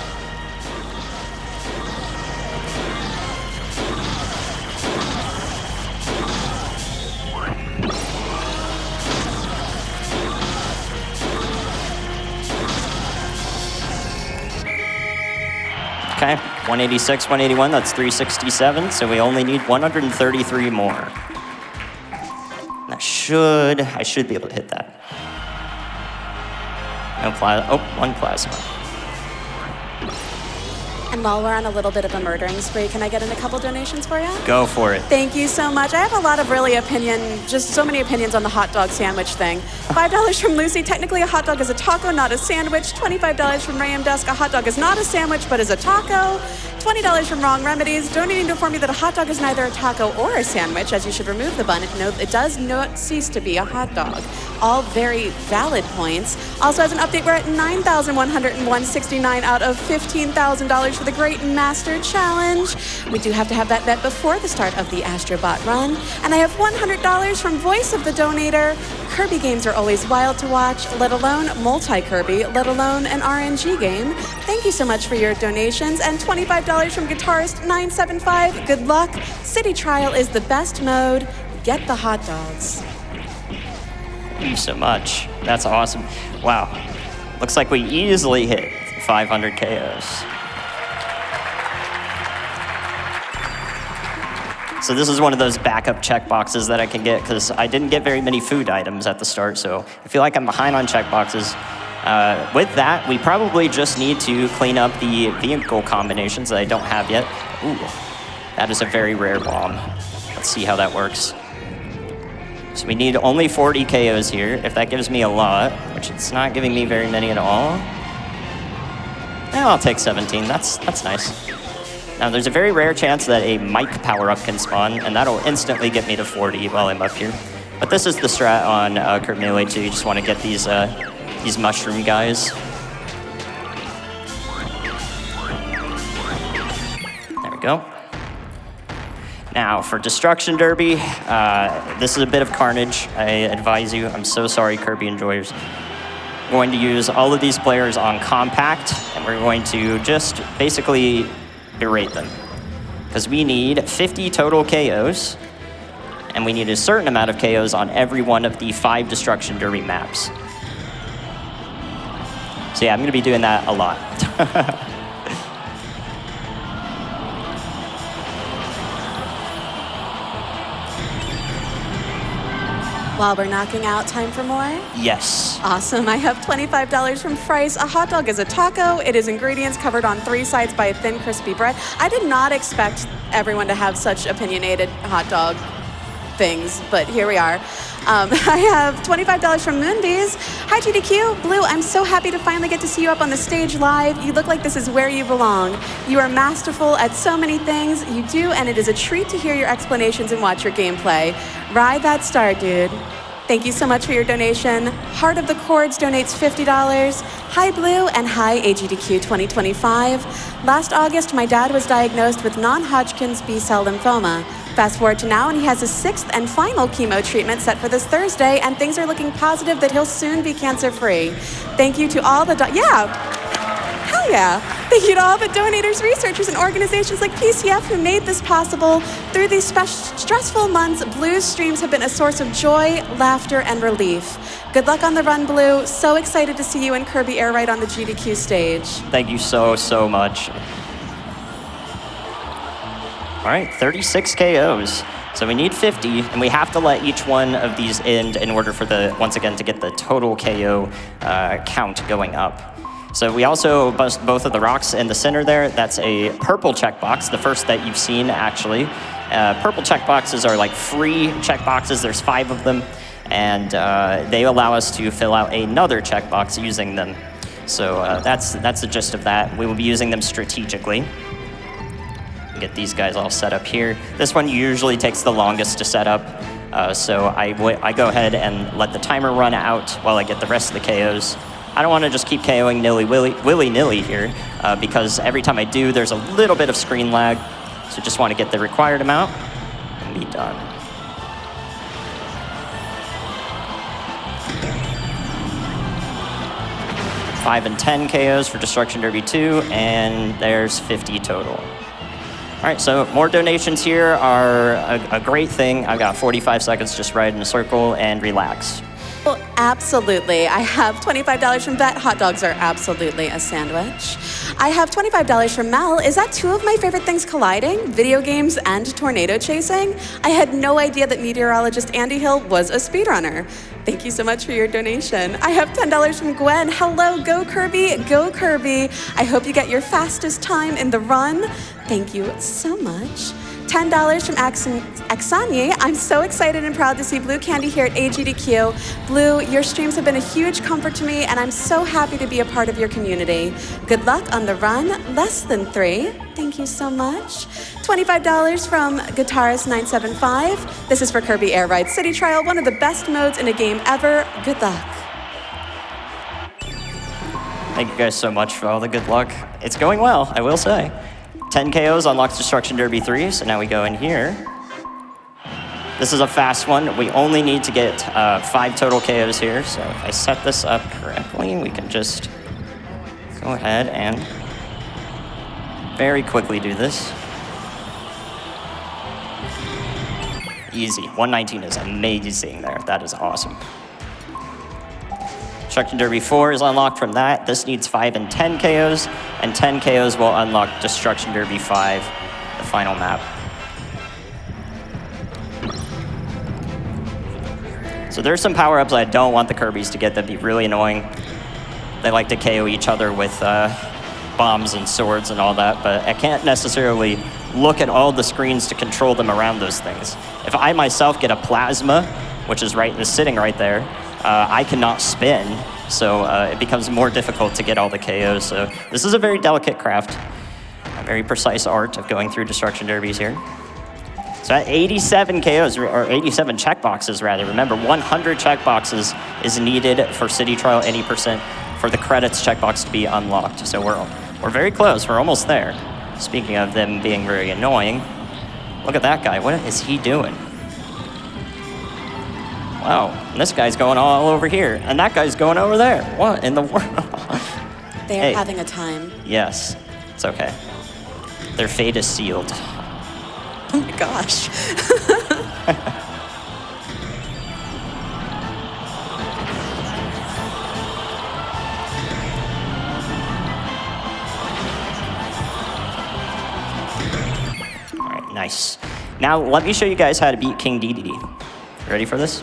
186, 181, that's 367, so we only need 133 more. I should be able to hit that. No plasma, oh, one plasma. And while we're on a little bit of a murdering spree, can I get in a couple donations for you? Go for it. Thank you so much. I have a lot of just so many opinions on the hot dog sandwich thing. $5 from Lucy. Technically, a hot dog is a taco, not a sandwich. $25 from Ram Dusk. A hot dog is not a sandwich, but is a taco. $20 from Wrong Remedies, donating to inform you that a hot dog is neither a taco or a sandwich, as you should remove the bun. It does not cease to be a hot dog. All very valid points. Also, as an update, we're at $9,101.69 out of $15,000 for the Great Master Challenge. We do have to have that met before the start of the Astrobot run. And I have $100 from Voice of the Donator. Kirby games are always wild to watch, let alone multi-Kirby, let alone an RNG game. Thank you so much for your donations. And $25 from Guitarist 975. Good luck. City Trial is the best mode. Get the hot dogs. Thank you so much. That's awesome. Wow. Looks like we easily hit 500 KOs. So this is one of those backup checkboxes that I can get because I didn't get very many food items at the start, so I feel like I'm behind on checkboxes. With that, we probably just need to clean up the vehicle combinations that I don't have yet. Ooh, that is a very rare bomb. Let's see how that works. So we need only 40 KOs here. If that gives me a lot, which it's not giving me very many at all. I'll take 17, that's nice. Now there's a very rare chance that a mic power-up can spawn, and that'll instantly get me to 40 while I'm up here. But this is the strat on Kirby Melee 2. You just want to get these mushroom guys. There we go. Now, for Destruction Derby, this is a bit of carnage, I advise you. I'm so sorry, Kirby enjoyers. We're going to use all of these players on Compact, and we're going to just basically berate them. Because we need 50 total KOs, and we need a certain amount of KOs on every one of the 5 Destruction Derby maps. So yeah, I'm going to be doing that a lot. While we're knocking out, time for more? Yes. Awesome. I have $25 from Price. A hot dog is a taco. It is ingredients covered on 3 sides by a thin, crispy bread. I did not expect everyone to have such opinionated hot dog things, but here we are. I have $25 from Moonbees. Hi, GDQ. Blue, I'm so happy to finally get to see you up on the stage live. You look like this is where you belong. You are masterful at so many things you do, and it is a treat to hear your explanations and watch your gameplay. Ride that star, dude. Thank you so much for your donation. Heart of the Chords donates $50. Hi, Blue, and hi, AGDQ 2025. Last August, my dad was diagnosed with non-Hodgkin's B-cell lymphoma. Fast forward to now, and he has his 6th and final chemo treatment set for this Thursday, and things are looking positive that he'll soon be cancer-free. Thank you to all the Hell yeah. Thank you to all the donators, researchers, and organizations like PCF who made this possible. Through these stressful months, Blue's streams have been a source of joy, laughter, and relief. Good luck on the run, Blue. So excited to see you and Kirby Air Ride on the GDQ stage. Thank you so much. All right, 36 KOs. So we need 50, and we have to let each one of these end in order for once again, to get the total KO count going up. So we also bust both of the rocks in the center there. That's a purple checkbox, the first that you've seen, actually. Purple checkboxes are like free checkboxes. There's 5 of them, and they allow us to fill out another checkbox using them. So that's the gist of that. We will be using them strategically. Get these guys all set up here. This one usually takes the longest to set up, so I go ahead and let the timer run out while I get the rest of the KOs. I don't want to just keep KOing willy-nilly here, because every time I do, there's a little bit of screen lag, so just want to get the required amount and be done. $5 and 10 KOs for Destruction Derby 2, and there's 50 total. All right, so more donations here are a great thing. I've got 45 seconds, just ride in a circle and relax. Well, absolutely. I have $25 from Bet. Hot dogs are absolutely a sandwich. I have $25 from Mel. Is that two of my favorite things colliding? Video games and tornado chasing? I had no idea that meteorologist Andy Hill was a speedrunner. Thank you so much for your donation. I have $10 from Gwen. Hello, go Kirby, go Kirby. I hope you get your fastest time in the run. Thank you so much. $10 from Axanye. I'm so excited and proud to see Bluekandy here at AGDQ. Blue, your streams have been a huge comfort to me, and I'm so happy to be a part of your community. Good luck on the run, less than 3. Thank you so much. $25 from Guitarist975. This is for Kirby Air Ride City Trial, one of the best modes in a game ever. Good luck. Thank you guys so much for all the good luck. It's going well, I will say. 10 KOs unlocks Destruction Derby 3, so now we go in here. This is a fast one. We only need to get 5 total KOs here, so if I set this up correctly, we can just go ahead and very quickly do this. Easy. 119 is amazing there. That is awesome. Destruction Derby 4 is unlocked from that. This needs 5 and 10 KOs, and 10 KOs will unlock Destruction Derby 5, the final map. So there's some power-ups I don't want the Kirbys to get that'd be really annoying. They like to KO each other with bombs and swords and all that, but I can't necessarily look at all the screens to control them around those things. If I myself get a plasma, which is sitting right there, I cannot spin, so it becomes more difficult to get all the KOs. So this is a very delicate craft, a very precise art of going through Destruction Derbies here. So at 87 KOs, or 87 checkboxes rather, remember 100 checkboxes is needed for City Trial 80% for the credits checkbox to be unlocked. So we're very close, we're almost there. Speaking of them being very annoying, look at that guy, what is he doing? Wow, and this guy's going all over here, and that guy's going over there. What in the world? They're having a time. Yes, it's okay. Their fate is sealed. Oh my gosh. All right, nice. Now let me show you guys how to beat King Dedede. Ready for this?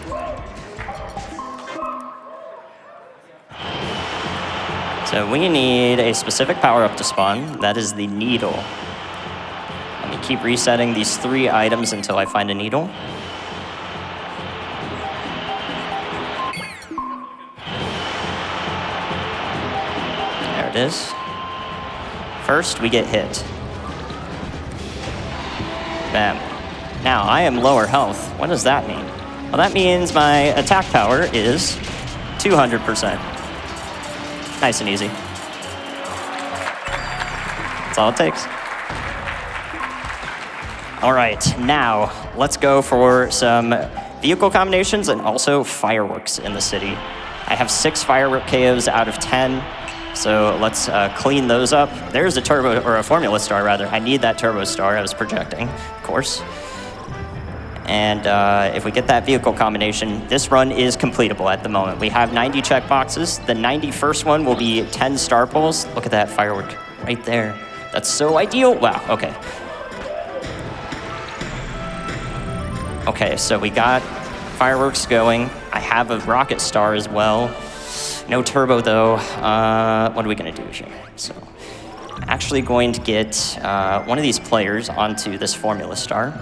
So we need a specific power-up to spawn. That is the needle. Let me keep resetting these 3 items until I find a needle. There it is. First, we get hit. Bam. Now, I am lower health. What does that mean? Well, that means my attack power is 200%. Nice and easy. That's all it takes. All right, now let's go for some vehicle combinations and also fireworks in the city. I have 6 firework KOs out of 10, so let's clean those up. There's a turbo, or a formula star rather. I need that turbo star I was projecting, of course. And if we get that vehicle combination, this run is completable at the moment. We have 90 checkboxes. The 91st one will be 10 star pulls. Look at that firework right there. That's so ideal. Wow, okay. Okay, so we got fireworks going. I have a rocket star as well. No turbo though. What are we gonna do here? So I'm actually going to get one of these players onto this formula star.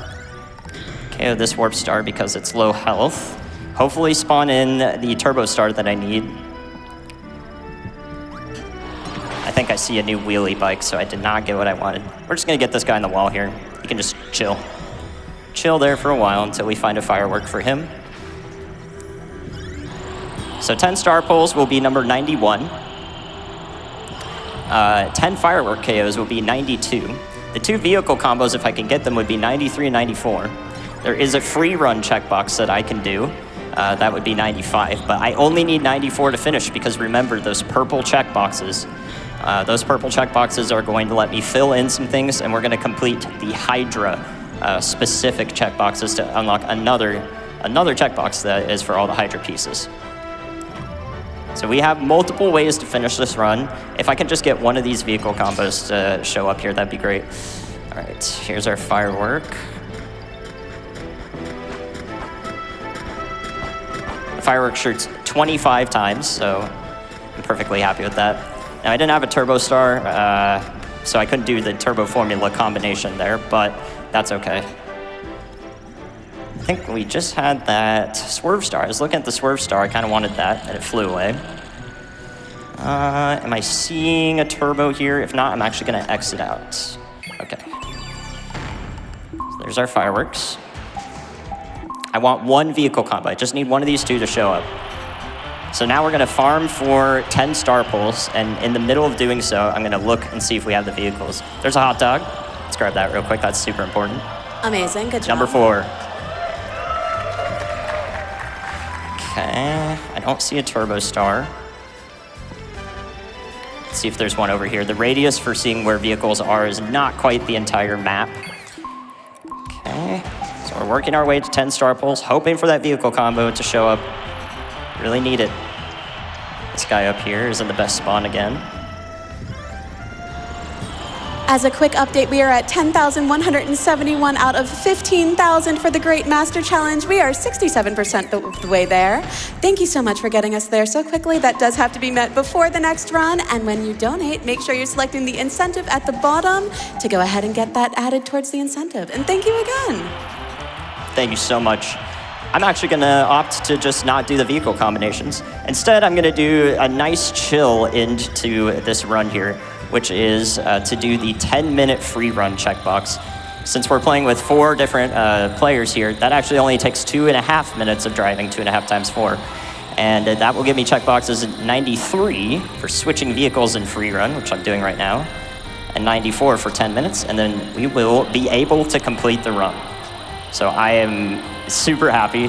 KO this warp star because it's low health. Hopefully spawn in the turbo star that I need. I think I see a new wheelie bike, so I did not get what I wanted. We're just gonna get this guy on the wall here. He can just chill. Chill there for a while until we find a firework for him. So 10 star pulls will be number 91. 10 firework KOs will be 92. The 2 vehicle combos, if I can get them, would be 93 and 94. There is a free run checkbox that I can do. That would be 95, but I only need 94 to finish because remember, those purple checkboxes are going to let me fill in some things, and we're gonna complete the Hydra specific checkboxes to unlock another checkbox that is for all the Hydra pieces. So we have multiple ways to finish this run. If I can just get one of these vehicle combos to show up here, that'd be great. All right, here's our firework. The firework shoots 25 times, so I'm perfectly happy with that. Now, I didn't have a Turbo Star, so I couldn't do the Turbo Formula combination there, but that's okay. I think we just had that Swerve Star. I was looking at the Swerve Star. I kind of wanted that, and it flew away. Am I seeing a turbo here? If not, I'm actually going to exit out. Okay. So there's our fireworks. I want one vehicle combo. I just need one of these two to show up. So now we're going to farm for 10 star pulls, and in the middle of doing so, I'm going to look and see if we have the vehicles. There's a hot dog. Let's grab that real quick. That's super important. Amazing. Good job. Number 4. Okay, I don't see a Turbo Star. Let's see if there's one over here. The radius for seeing where vehicles are is not quite the entire map. Okay, so we're working our way to 10 star pulls, hoping for that vehicle combo to show up. Really need it. This guy up here is in the best spawn again. As a quick update, we are at 10,171 out of 15,000 for the Great Master Challenge. We are 67% of the way there. Thank you so much for getting us there so quickly. That does have to be met before the next run. And when you donate, make sure you're selecting the incentive at the bottom to go ahead and get that added towards the incentive. And thank you again. Thank you so much. I'm actually going to opt to just not do the vehicle combinations. Instead, I'm going to do a nice chill into this run here, which is to do the 10-minute free run checkbox. Since we're playing with 4 different players here, that actually only takes 2.5 minutes of driving, 2.5 times 4. And that will give me checkboxes 93 for switching vehicles in free run, which I'm doing right now, and 94 for 10 minutes, and then we will be able to complete the run. So I am super happy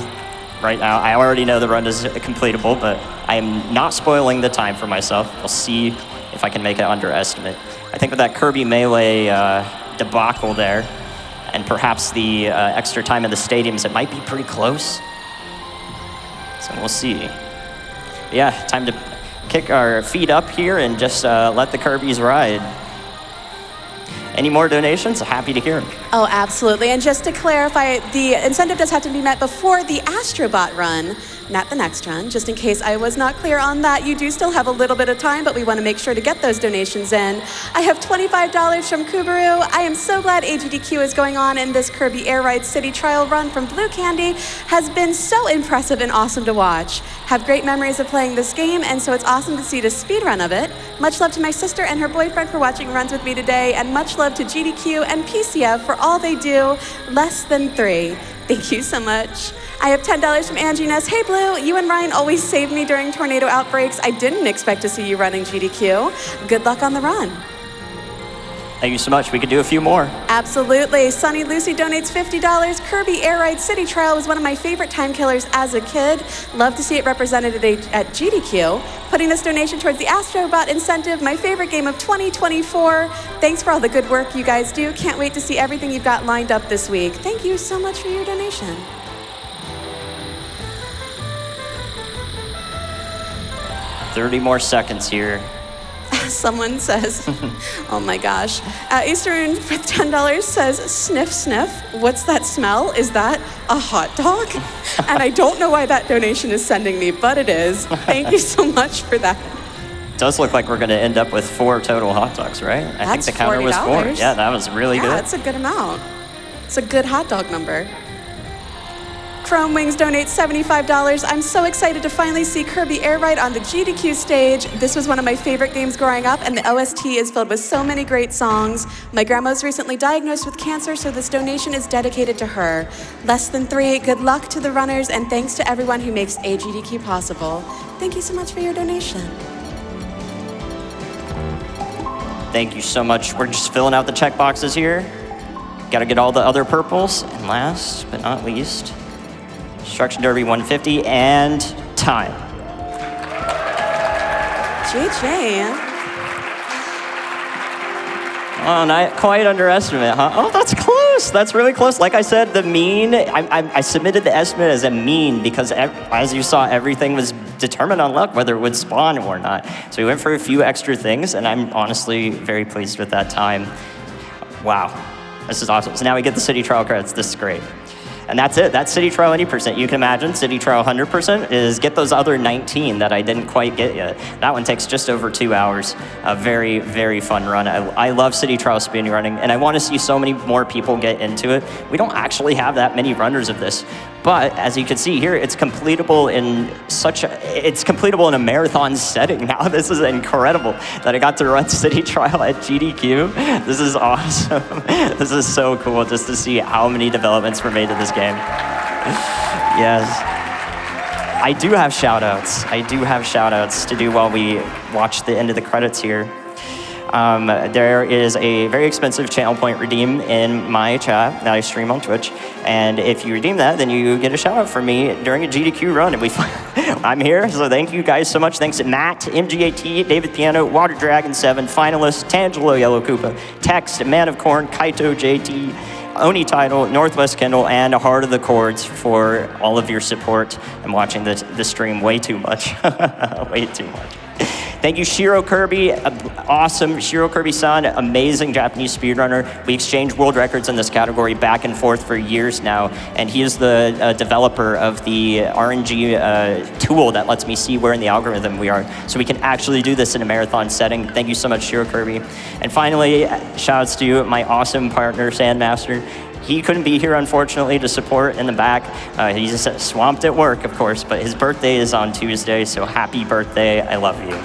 right now. I already know the run is completable, but I am not spoiling the time for myself. We'll see if I can make it underestimate. I think with that Kirby Melee debacle there, and perhaps the extra time in the stadiums, it might be pretty close. So we'll see. Yeah, time to kick our feet up here and just let the Kirbys ride. Any more donations? Happy to hear them. Oh, absolutely. And just to clarify, the incentive does have to be met before the Astrobot run, not the next run. Just in case I was not clear on that, you do still have a little bit of time, but we want to make sure to get those donations in. I have $25 from Kubaru. I am so glad AGDQ is going on, and this Kirby Air Ride City Trial run from Bluekandy has been so impressive and awesome to watch. Have great memories of playing this game, and so it's awesome to see the speed run of it. Much love to my sister and her boyfriend for watching runs with me today, and much love to GDQ and PCF for all they do. Less than 3. Thank you so much. I have $10 from Angie Ness. Hey Blue, you and Ryan always save me during tornado outbreaks. I didn't expect to see you running GDQ. Good luck on the run. Thank you so much. We could do a few more. Absolutely. Sunny Lucy donates $50. Kirby Air Ride City Trial was one of my favorite time killers as a kid. Love to see it represented at GDQ. Putting this donation towards the Astrobot incentive, my favorite game of 2024. Thanks for all the good work you guys do. Can't wait to see everything you've got lined up this week. Thank you so much for your donation. 30 more seconds here. Someone says, oh my gosh. Eastern with $10 says, sniff, sniff. What's that smell? Is that a hot dog? And I don't know why that donation is sending me, but it is. Thank you so much for that. It does look like we're going to end up with 4 total hot dogs, right? I think the counter was 4. Yeah, that was really good. Yeah, that's a good amount. It's a good hot dog number. Chrome Wings donates $75. I'm so excited to finally see Kirby Air Ride on the GDQ stage. This was one of my favorite games growing up, and the OST is filled with so many great songs. My grandma was recently diagnosed with cancer, so this donation is dedicated to her. Less than 3, good luck to the runners, and thanks to everyone who makes AGDQ possible. Thank you so much for your donation. Thank you so much. We're just filling out the check boxes here. Got to get all the other purples. And last but not least, Construction Derby 150 and time. GG. Oh, not quite underestimate, huh? Oh, that's close. That's really close. Like I said, the mean, I submitted the estimate as a mean because as you saw, everything was determined on luck whether it would spawn or not. So we went for a few extra things, and I'm honestly very pleased with that time. Wow, this is awesome. So now we get the city trial credits. This is great. And that's it. That's city trial 80%. You can imagine city trial 100% is get those other 19 that I didn't quite get yet. That one takes just over 2 hours. A very, very fun run. I love city trial speedrunning, and I want to see so many more people get into it. We don't actually have that many runners of this, but as you can see here, it's completable in a marathon setting now. This is incredible that I got to run city trial at GDQ. This is awesome. This is so cool just to see how many developments were made to this game. Yes. I do have shout outs. I do have shout outs to do while we watch the end of the credits here. There is a very expensive channel point redeem in my chat that I stream on Twitch. And if you redeem that, then you get a shout out from me during a GDQ run. And I'm here, so thank you guys so much. Thanks to Matt, MGAT, David Piano, Water Dragon 7, finalists, Tangelo Yellow Koopa, Text, Man of Corn, Kaito JT, Oni Title, Northwest Kendall, and Heart of the Chords for all of your support and watching the stream way too much. Way too much. Thank you, Shiro Kirby, awesome. Shiro Kirby-san, amazing Japanese speedrunner. We exchanged world records in this category back and forth for years now, and he is the developer of the RNG tool that lets me see where in the algorithm we are, so we can actually do this in a marathon setting. Thank you so much, Shiro Kirby. And finally, shouts to my awesome partner, Sandmaster. He couldn't be here, unfortunately, to support in the back. He's swamped at work, of course, but his birthday is on Tuesday, so happy birthday. I love you.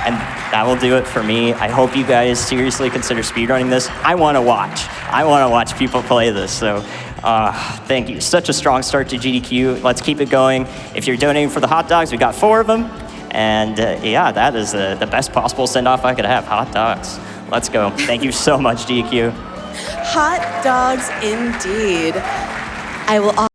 And that will do it for me. I hope you guys seriously consider speedrunning this. I want to watch. I want to watch people play this, so thank you. Such a strong start to GDQ. Let's keep it going. If you're donating for the hot dogs, we got 4 of them. And yeah, that is the best possible send-off I could have, hot dogs. Let's go. Thank you so much, GDQ. Hot dogs indeed. I will